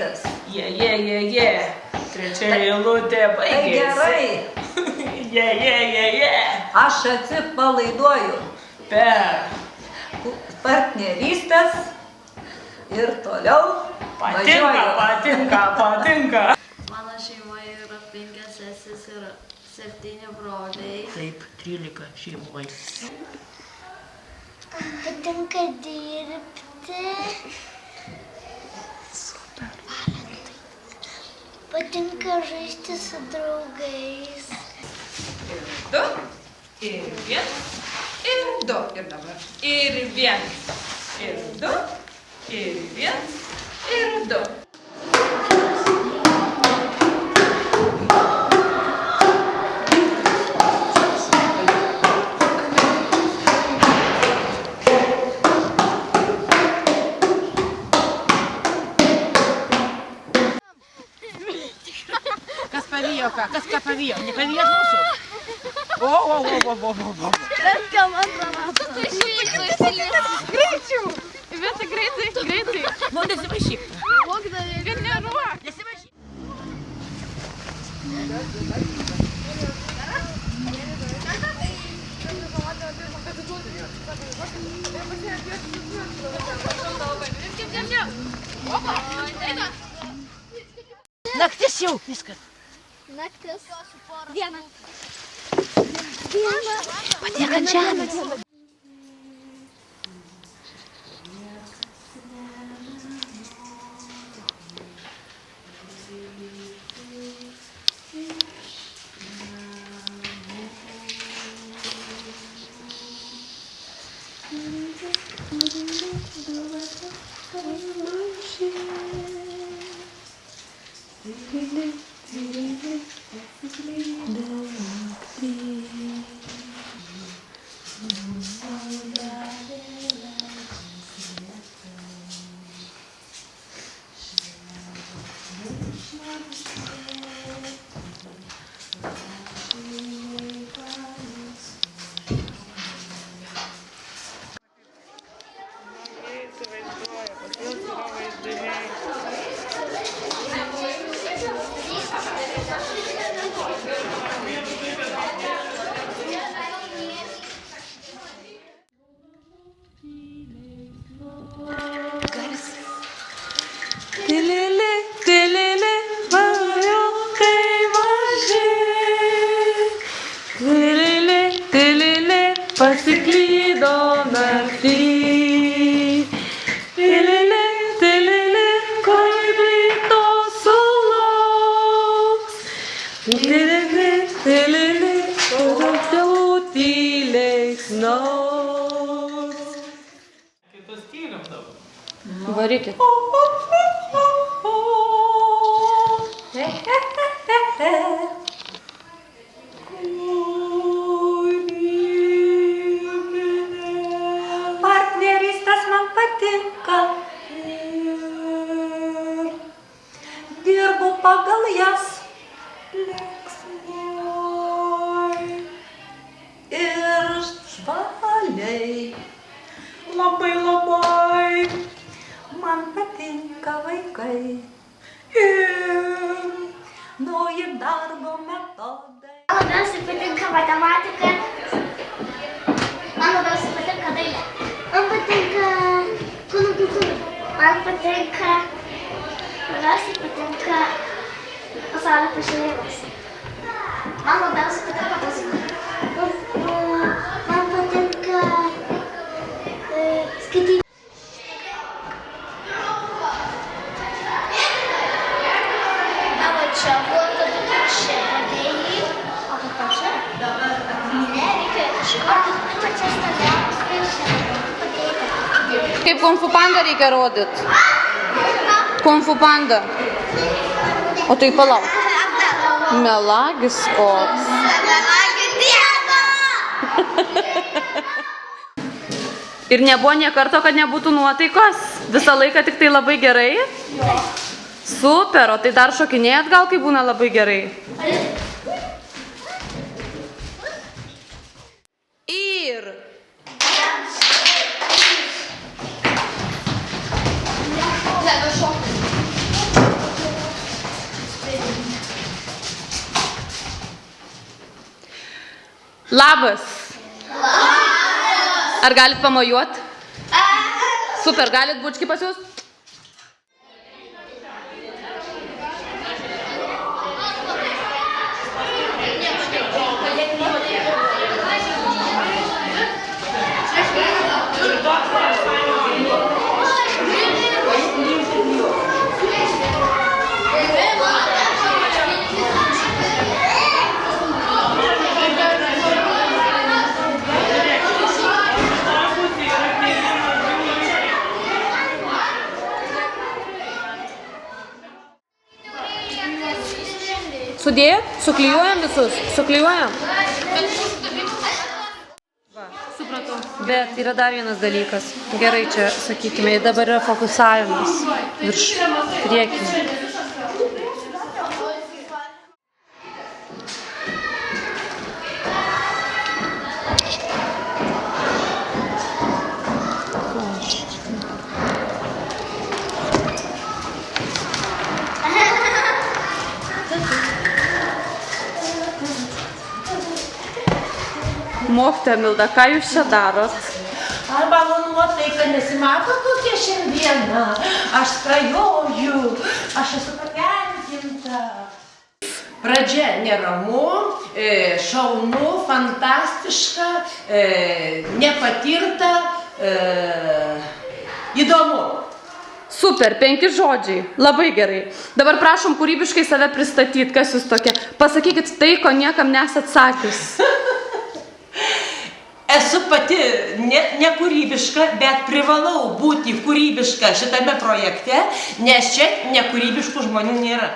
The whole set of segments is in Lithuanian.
greitas. Trečia eilutė baigėsi. Tai gerai. Aš atsipalaiduoju. Per. Partnerystės ir toliau Patinka. Mano šeimoje yra 5 sesis ir 7 broliai. Taip, 13 šeimoje. Patinka dirbti. Patinka žaisti su draugais. Du, ir vienas, ir du. Ir dabar. Ir vienas, ir du, ir vienas, ir du. Kas pavijo ką? Kas ką pavijo? Nepavijot mūsų? O. Kam antrą ratą? Greičiau. Visi greitai. Nu, nesimaišyk. Generuok. Nesimaišyk. Naktis jau, viskas. Naktis. Diena. Patiek ant žemės. Tilili, variukai maži. Tilili, pasiklydo naktį. Tilili, kai ryto sulauks. Tilili, kodėl tyliai snauks. Kitus tyrim dabar. Varykit. Partnerystės man patinka. Dirbu pagal jas. Linksmai ir žvaliai. Labai. Man patinka vaikai. Ir nauji darbo metodai. Man labiausiai patinka matematika. Man labiausiai patinka dailė. Man patinka kūno kultūra. Man labiausiai patinka pasaulio pažinėjimas. Man labiausiai patinka muzika. Man patinka skaityti. Čia buvo tada čia padėjai. O kaip čia? Ne, reikia kažko. Čia stovėjau, padėjai. Kaip Kung Fu Panda reikia rodyt. Kung Fu Panda. O tai palauk. Melagis koks. Melagis diena! Ir nebuvo nie karto, kad nebūtų nuotaikos? Visą laiką tik tai labai gerai? Super, o tai dar šokinėjat gal, kai būna labai gerai? Ir... Nebešok. Labas. Ar galit pamojuot? Super, galit bučki pas jūs? Sudėjot? Suklijuojam visus? Suklijuojam? Supratau. Bet yra dar vienas dalykas. Gerai čia, sakykime, dabar yra fokusavimas virš priekį. Mokytoja Milda, ką jūs čia darot? Ar mano nuotaika nesimato kokia šiandieną? Aš skrajoju, aš esu patenkinta. Pradžia neramu, šaunu, fantastiška, nepatirta, įdomu. Super, 5 žodžiai. Labai gerai. Dabar prašom kūrybiškai save pristatyti, kas jūs tokia. Pasakykit tai, ko niekam nesat sakius. Esu pati nekūrybiška, bet privalau būti kūrybiška šitame projekte, nes čia nekūrybiškų žmonių nėra.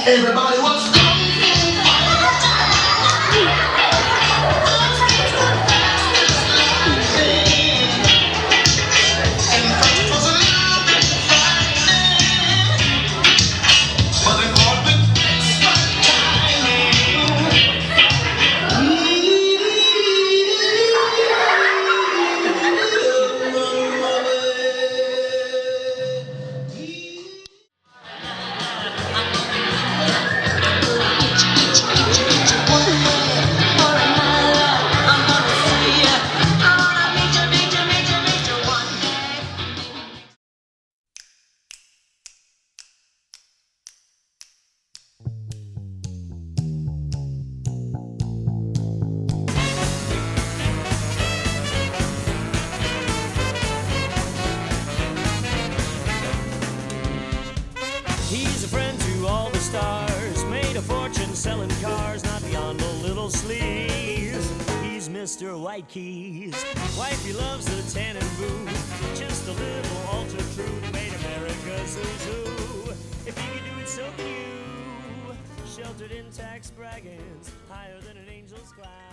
Everybody wants to He's a friend to all the stars, made a fortune selling cars, not beyond a little sleaze. He's Mr. White Keys. Wifey loves the tan and boo, just a little ultra true, made America zoo. If he can do it, so can you. Sheltered in tax braggins, higher than an angel's cloud.